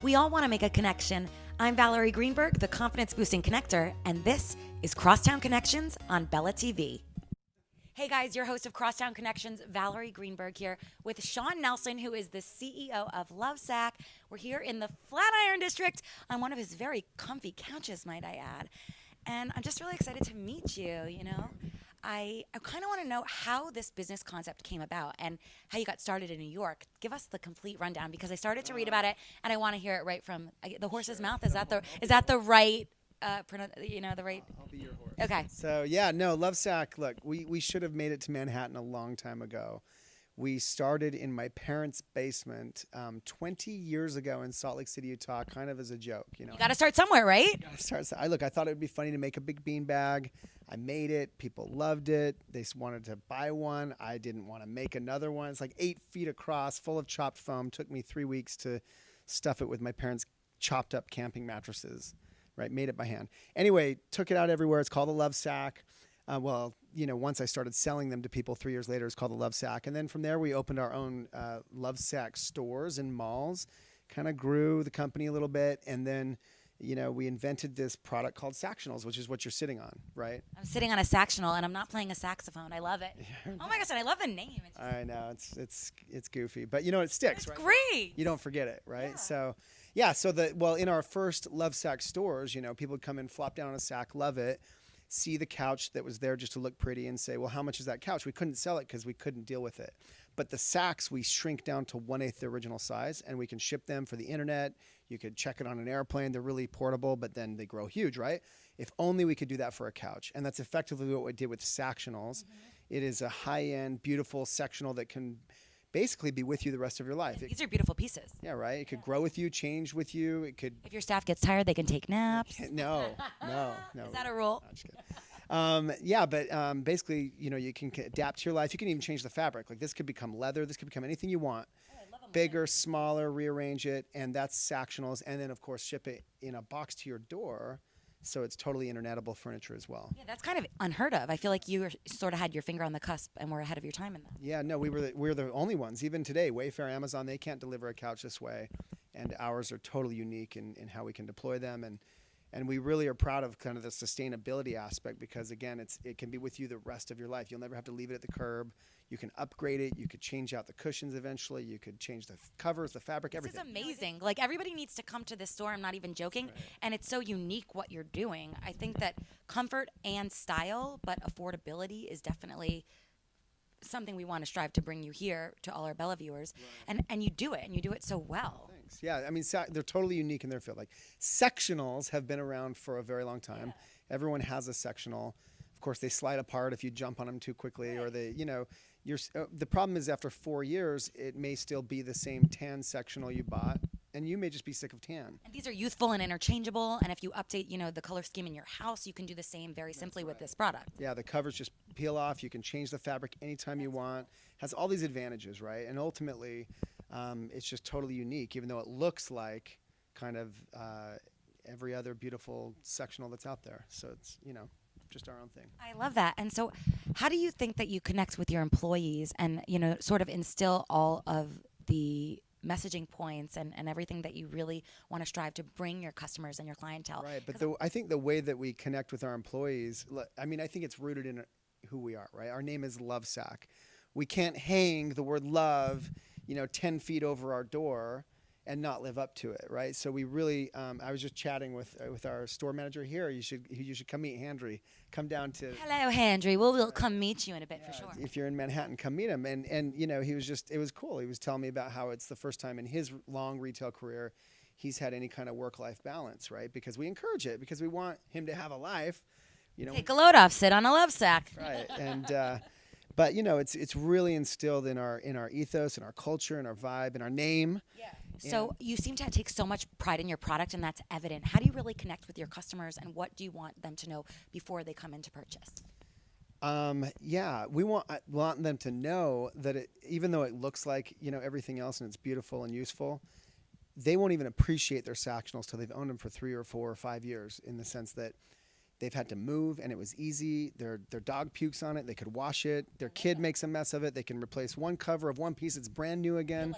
We all want to make a connection. I'm Valerie Greenberg, the confidence boosting connector, and this is Crosstown Connections on Bella TV. Hey guys, your host of Crosstown Connections, Valerie Greenberg here with Shawn Nelson, who is the CEO of Lovesac. We're here in the Flatiron District on one of his very comfy couches, might I add. And I'm just really excited to meet you, I kind of want to know how this business concept came about and how you got started in New York. Give us the complete rundown because I started to read about it and I want to hear it right from the horse's mouth. Is that the right the right? I'll be your horse. Okay. So Lovesac. Look, we should have made it to Manhattan a long time ago. We started in my parents' basement 20 years ago in Salt Lake City, Utah, kind of as a joke. You got to start somewhere, right? I thought it would be funny to make a big bean bag. I made it. People loved it. They wanted to buy one. I didn't want to make another one. It's like 8 feet across, full of chopped foam. Took me 3 weeks to stuff it with my parents' chopped up camping mattresses. Right, made it by hand. Anyway, took it out everywhere. It's called a Lovesac. Once I started selling them to people 3 years later, it's called the Lovesac. And then from there, we opened our own Lovesac stores in malls, kind of grew the company a little bit. And then, we invented this product called Sactionals, which is what you're sitting on, right? I'm sitting on a Sactional, and I'm not playing a saxophone. I love it. Oh my gosh, and I love the name. I know, it's goofy. But, it sticks, right? It's great. You don't forget it, right? Yeah. In our first Lovesac stores, people would come in, flop down on a sack, love it, see the couch that was there just to look pretty and say, well, how much is that couch? We couldn't sell it because we couldn't deal with it. But the sacks, we shrink down to 1/8 the original size, and we can ship them for the internet. You could check it on an airplane. They're really portable, but then they grow huge, right? If only we could do that for a couch. And that's effectively what we did with Sactionals. Mm-hmm. It is a high-end, beautiful sectional that can basically be with you the rest of your life. These are beautiful pieces. Yeah, right? It could grow with you, change with you. It could. If your staff gets tired, they can take naps. No. Is that a rule? No, I'm just kidding. Basically, you can adapt to your life. You can even change the fabric. Like this could become leather. This could become anything you want. Bigger, smaller, rearrange it, and that's Sactionals. And then, of course, ship it in a box to your door, so it's totally internetable furniture as well. Yeah, that's kind of unheard of. I feel like you sort of had your finger on the cusp and were ahead of your time in that. Yeah, no, we're the only ones. Even today, Wayfair, Amazon, they can't deliver a couch this way, and ours are totally unique in how we can deploy them. And we really are proud of kind of the sustainability aspect because, again, it can be with you the rest of your life. You'll never have to leave it at the curb. You can upgrade it. You could change out the cushions eventually. You could change the covers, the fabric, everything. This is amazing. Like, everybody needs to come to this store. I'm not even joking. Right. And it's so unique what you're doing. I think that comfort and style, but affordability is definitely something we want to strive to bring you here to all our Bella viewers. Right. And you do it, and you do it so well. Thanks. Yeah, I mean, they're totally unique in their field. Like, sectionals have been around for a very long time. Yeah. Everyone has a sectional. Of course, they slide apart if you jump on them too quickly, right. Or they, the problem is after 4 years, it may still be the same tan sectional you bought, and you may just be sick of tan. And these are youthful and interchangeable, and if you update, the color scheme in your house, you can do the same very simply with this product. Yeah, the covers just peel off. You can change the fabric anytime you want. Has all these advantages, right? And ultimately, it's just totally unique, even though it looks like kind of every other beautiful sectional that's out there. So it's, just our own thing. I love that. And so how do you think that you connect with your employees and, sort of instill all of the messaging points and everything that you really want to strive to bring your customers and your clientele? Right. But I think the way that we connect with our employees, I think it's rooted in who we are, right? Our name is Lovesac. We can't hang the word love, 10 feet over our door and not live up to it, right? So we really, I was just chatting with our store manager here. You should come meet Handry. Come down to. Hello, Handry. We'll come meet you in a bit for sure. If you're in Manhattan, come meet him. And he was it was cool. He was telling me about how it's the first time in his long retail career he's had any kind of work-life balance, right? Because we encourage it, because we want him to have a life. Take a load off, sit on a Lovesac. Right, and. But it's really instilled in our ethos, in our culture, in our vibe, in our name. Yeah. So you seem to take so much pride in your product, and that's evident. How do you really connect with your customers, and what do you want them to know before they come in to purchase? We want them to know that even though it looks like everything else and it's beautiful and useful, they won't even appreciate their Sactionals till they've owned them for 3 or 4 or 5 years. In the sense that they've had to move, and it was easy. Their dog pukes on it. They could wash it. Their kid makes a mess of it. They can replace one cover of one piece. It's brand new again.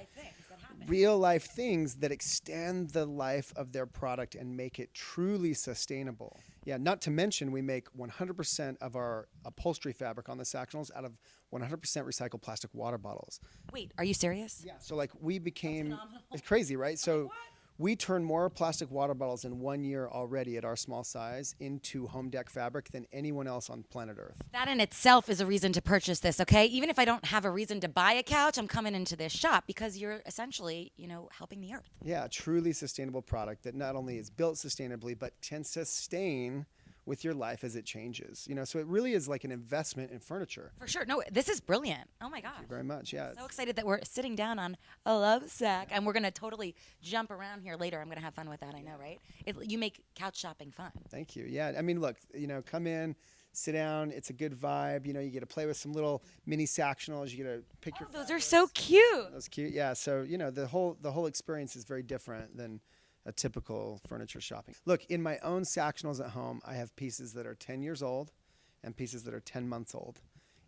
real life things that extend the life of their product and make it truly sustainable. Yeah, not to mention we make 100% of our upholstery fabric on the Sactionals out of 100% recycled plastic water bottles. Wait, are you serious? Yeah, so like we became, it's crazy, right? So we turn more plastic water bottles in 1 year already at our small size into home deck fabric than anyone else on planet Earth. That in itself is a reason to purchase this, okay? Even if I don't have a reason to buy a couch, I'm coming into this shop because you're essentially, helping the earth. Yeah, a truly sustainable product that not only is built sustainably, but can sustain with your life as it changes. So it really is like an investment in furniture. For sure. No, this is brilliant. Oh my gosh. Thank you very much. Yeah. So excited that we're sitting down on a Lovesac, and we're going to totally jump around here later. I'm going to have fun with that, I know, right? You make couch shopping fun. Thank you. Yeah, I mean, look, come in, sit down. It's a good vibe. You get to play with some little mini Sactionals. You get to pick your Those are so cute. That's cute. Yeah, so, the whole experience is very different than a typical furniture shopping. Look, in my own Sactionals at home, I have pieces that are 10 years old and pieces that are 10 months old.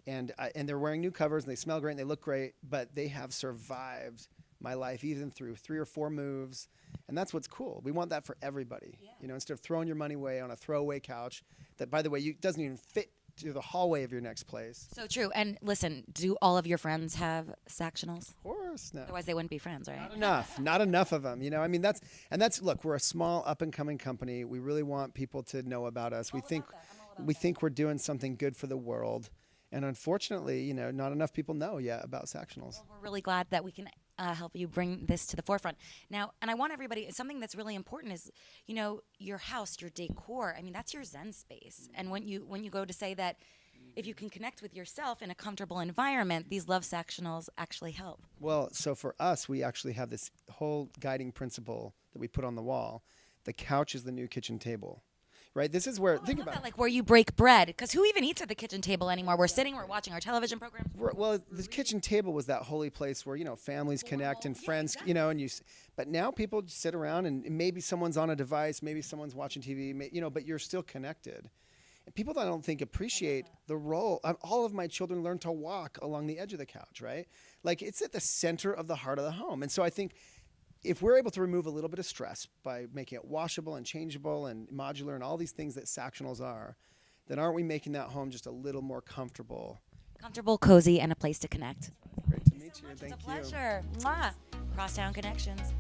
And they're wearing new covers, and they smell great, and they look great, but they have survived my life even through 3 or 4 moves. And that's what's cool. We want that for everybody. Yeah. Instead of throwing your money away on a throwaway couch that, by the way, doesn't even fit to the hallway of your next place. So true. And listen, do all of your friends have Sactionals? Of course, no. Otherwise, they wouldn't be friends, right? Not enough of them. I mean, that's look, we're a small up and coming company. We really want people to know about us. We think we're doing something good for the world. And unfortunately, not enough people know yet about Sactionals. Well, we're really glad that we can help you bring this to the forefront. Now, and I want everybody, something that's really important is, your house, your decor. I mean, that's your Zen space. And when you go to say that if you can connect with yourself in a comfortable environment, these Love Sactionals actually help. Well, so for us, we actually have this whole guiding principle that we put on the wall. The couch is the new kitchen table. Right? This is where, think about it. Like where you break bread. Because who even eats at the kitchen table anymore? We're sitting, we're watching our television programs. Well, the kitchen table was that holy place where, families connect and friends, exactly. But now people just sit around and maybe someone's on a device, maybe someone's watching TV, but you're still connected. And people, I don't think, appreciate the role. All of my children learn to walk along the edge of the couch, right? Like it's at the center of the heart of the home. And so I think if we're able to remove a little bit of stress by making it washable and changeable and modular and all these things that Sactionals are, then aren't we making that home just a little more comfortable? Comfortable, cozy, and a place to connect. Great to meet you. It's Thank a you. pleasure. Mwah. Crosstown Connections.